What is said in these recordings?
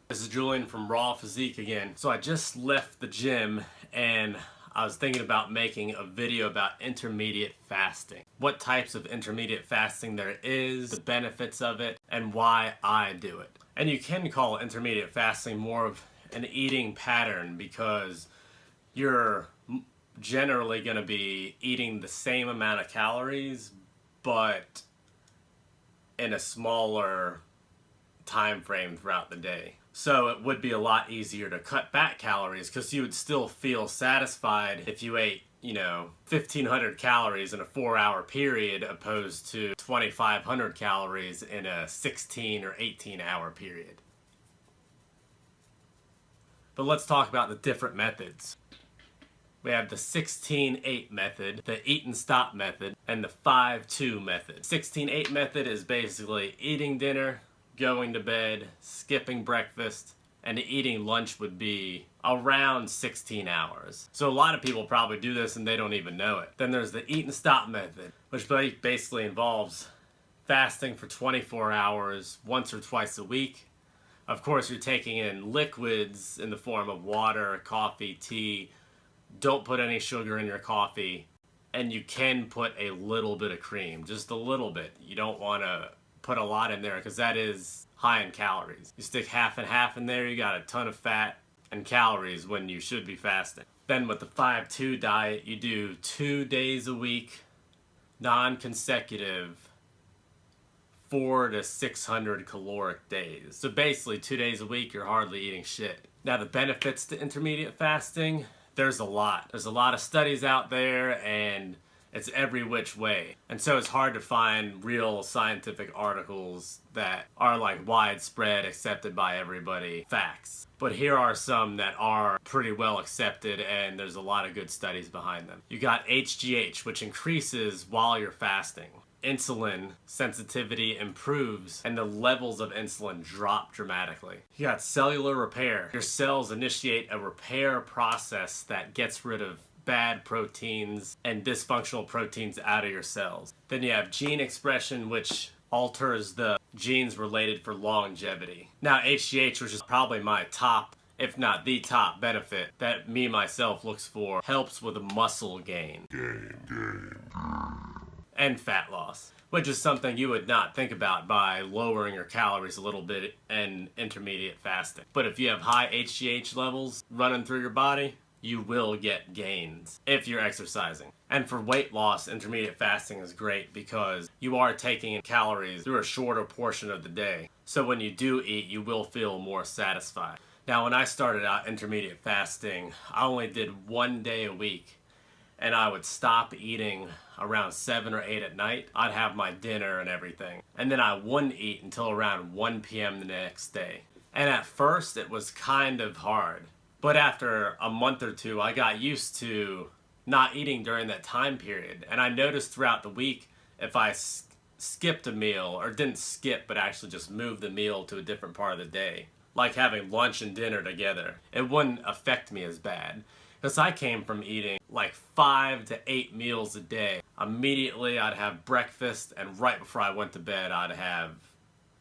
This is Julian from RawPhysique again. So I just left the gym and I was thinking about making a video about intermediate fasting. What types of intermediate fasting there is, the benefits of it, and why I do it. And you can call intermediate fasting more of an eating pattern because you're generally going to be eating the same amount of calories but in a smaller time frame throughout the day. So it would be a lot easier to cut back calories because you would still feel satisfied if you ate, 1,500 calories in a 4-hour period opposed to 2,500 calories in a 16 or 18-hour period. But let's talk about the different methods. We have the 16-8 method, the eat and stop method, and the 5-2 method. 16-8 method is basically eating dinner, going to bed, skipping breakfast, and eating lunch would be around 16 hours. So a lot of people probably do this and they don't even know it. Then there's the eat and stop method, which basically involves fasting for 24 hours once or twice a week. Of course, you're taking in liquids in the form of water, coffee, tea. Don't put any sugar in your coffee. And you can put a little bit of cream, just a little bit. You don't want to put a lot in there because that is high in calories. You stick half and half in there, you got a ton of fat and calories when you should be fasting. Then with the 5-2 diet, you do 2 days a week, non-consecutive, 400 to 600 caloric days. So basically 2 days a week, you're hardly eating shit. Now the benefits to intermediate fasting, there's a lot. There's a lot of studies out there and it's every which way. And so it's hard to find real scientific articles that are like widespread, accepted by everybody facts. But here are some that are pretty well accepted and there's a lot of good studies behind them. You got HGH, which increases while you're fasting. Insulin sensitivity improves and the levels of insulin drop dramatically. You got cellular repair. Your cells initiate a repair process that gets rid of bad proteins and dysfunctional proteins out of your cells. Then you have gene expression, which alters the genes related for longevity. Now HGH, which is probably my top, if not the top benefit that me myself looks for, helps with muscle gain. And fat loss, which is something you would not think about by lowering your calories a little bit and intermediate fasting. But if you have high HGH levels running through your body, you will get gains if you're exercising. And for weight loss, intermediate fasting is great because you are taking in calories through a shorter portion of the day. So when you do eat, you will feel more satisfied. Now, when I started out intermediate fasting, I only did 1 day a week. And I would stop eating around 7 or 8 at night. I'd have my dinner and everything. And then I wouldn't eat until around 1 p.m. the next day. And at first, it was kind of hard. But after a month or two, I got used to not eating during that time period. And I noticed throughout the week, if I skipped a meal, or didn't skip, but actually just moved the meal to a different part of the day, like having lunch and dinner together, it wouldn't affect me as bad. Because I came from eating like 5 to 8 meals a day. Immediately I'd have breakfast, and right before I went to bed I'd have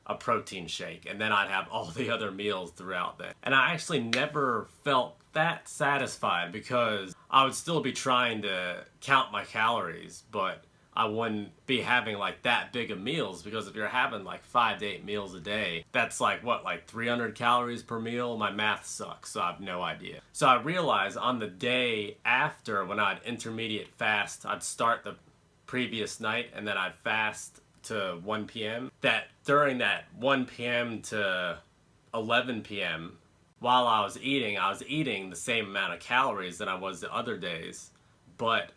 a protein shake, and then I'd have all the other meals throughout that. And I actually never felt that satisfied because I would still be trying to count my calories, but I wouldn't be having like that big of meals, because if you're having like 5 to 8 meals a day, that's like what, like 300 calories per meal? My math sucks, so I have no idea. So I realized on the day after, when I'd intermediate fast, I'd start the previous night and then I'd fast to 1 p.m. that during that 1 p.m. to 11 p.m. while I was eating the same amount of calories that I was the other days, but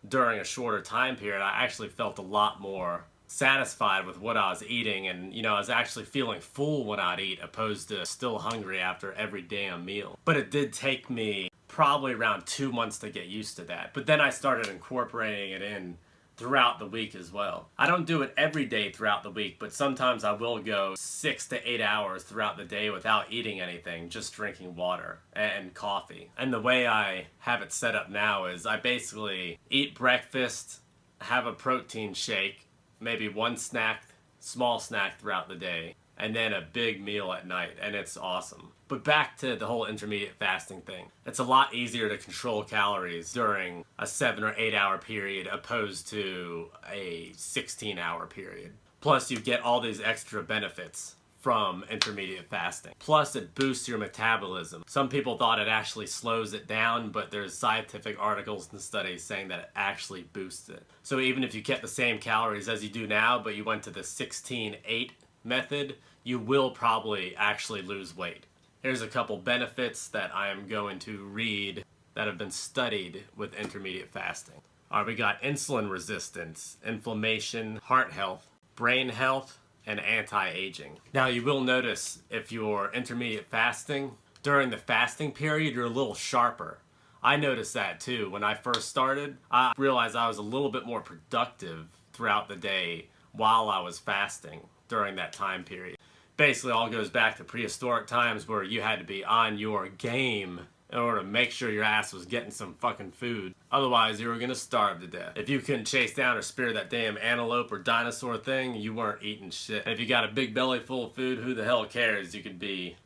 during a shorter time period, I actually felt a lot more satisfied with what I was eating, and I was actually feeling full when I'd eat opposed to still hungry after every damn meal. But it did take me probably around 2 months to get used to that. But then I started incorporating it in throughout the week as well. I don't do it every day throughout the week, but sometimes I will go 6 to 8 hours throughout the day without eating anything, just drinking water and coffee. And the way I have it set up now is I basically eat breakfast, have a protein shake, maybe one snack, small snack throughout the day, and then a big meal at night, and it's awesome. But back to the whole intermediate fasting thing. It's a lot easier to control calories during a 7 or 8 hour period opposed to a 16-hour period. Plus, you get all these extra benefits from intermediate fasting. Plus, it boosts your metabolism. Some people thought it actually slows it down, but there's scientific articles and studies saying that it actually boosts it. So even if you kept the same calories as you do now, but you went to the 16-8 method, you will probably actually lose weight. Here's a couple benefits that I am going to read that have been studied with intermediate fasting. Alright, we got insulin resistance, inflammation, heart health, brain health, and anti-aging. Now you will notice if you're intermediate fasting, during the fasting period you're a little sharper. I noticed that too. When I first started, I realized I was a little bit more productive throughout the day while I was fasting during that time period. Basically all goes back to prehistoric times where you had to be on your game in order to make sure your ass was getting some fucking food. Otherwise you were gonna starve to death. If you couldn't chase down or spear that damn antelope or dinosaur thing, you weren't eating shit. And if you got a big belly full of food, who the hell cares? You could be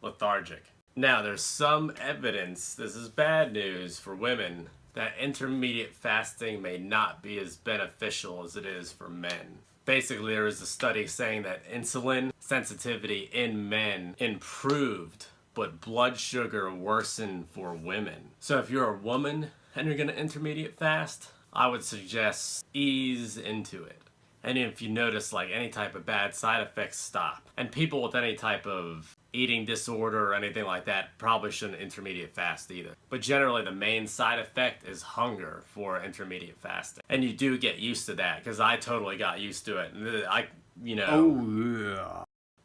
lethargic. Now there's some evidence, this is bad news for women, that intermediate fasting may not be as beneficial as it is for men. Basically, there is a study saying that insulin sensitivity in men improved, but blood sugar worsened for women. So if you're a woman and you're gonna intermediate fast, I would suggest ease into it. And if you notice like any type of bad side effects, stop. And people with any type of eating disorder or anything like that probably shouldn't intermediate fast either. But generally the main side effect is hunger for intermediate fasting. And you do get used to that, because I totally got used to it.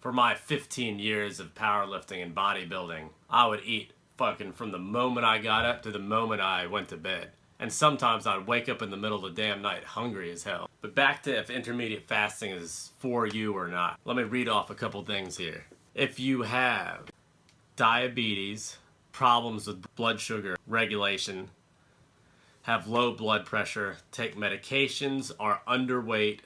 For my 15 years of powerlifting and bodybuilding, I would eat fucking from the moment I got up to the moment I went to bed. And sometimes I'd wake up in the middle of the damn night hungry as hell. But back to if intermediate fasting is for you or not. Let me read off a couple things here. If you have diabetes, problems with blood sugar regulation, have low blood pressure, take medications, are underweight,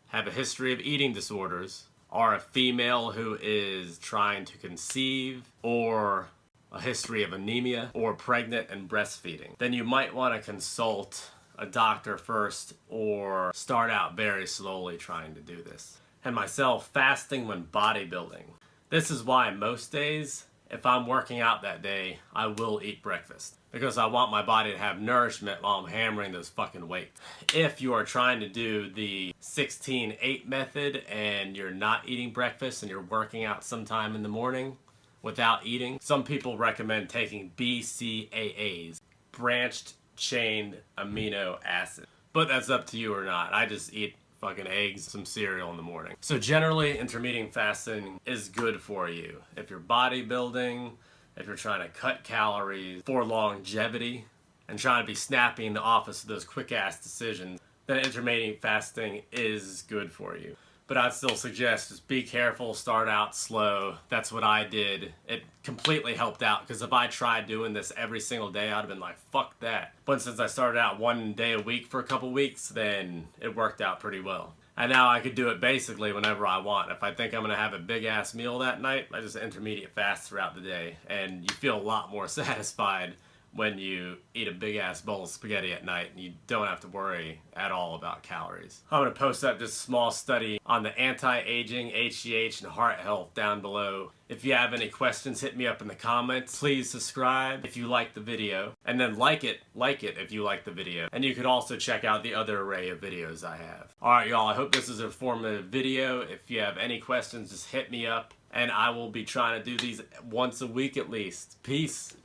have a history of eating disorders, are a female who is trying to conceive, or a history of anemia, or pregnant and breastfeeding, then you might want to consult a doctor first or start out very slowly trying to do this. And myself, fasting when bodybuilding. This is why most days, if I'm working out that day, I will eat breakfast. Because I want my body to have nourishment while I'm hammering those fucking weights. If you are trying to do the 16-8 method and you're not eating breakfast and you're working out sometime in the morning without eating, some people recommend taking BCAAs, branched chain amino acid. But that's up to you or not. I just eat fucking eggs, some cereal in the morning. So generally, intermittent fasting is good for you. If you're bodybuilding, if you're trying to cut calories for longevity, and trying to be snappy in the office of those quick-ass decisions, then intermittent fasting is good for you. But I'd still suggest just be careful, start out slow. That's what I did. It completely helped out, because if I tried doing this every single day, I'd have been like, fuck that. But since I started out one day a week for a couple weeks, then it worked out pretty well. And now I could do it basically whenever I want. If I think I'm gonna have a big ass meal that night, I just intermediate fast throughout the day. And you feel a lot more satisfied when you eat a big ass bowl of spaghetti at night and you don't have to worry at all about calories. I'm going to post up this small study on the anti-aging, HGH, and heart health down below. If you have any questions, hit me up in the comments. Please subscribe if you like the video, and then like it if you like the video. And you could also check out the other array of videos I have. Alright y'all, I hope this is an informative video. If you have any questions, just hit me up, and I will be trying to do these once a week at least. Peace.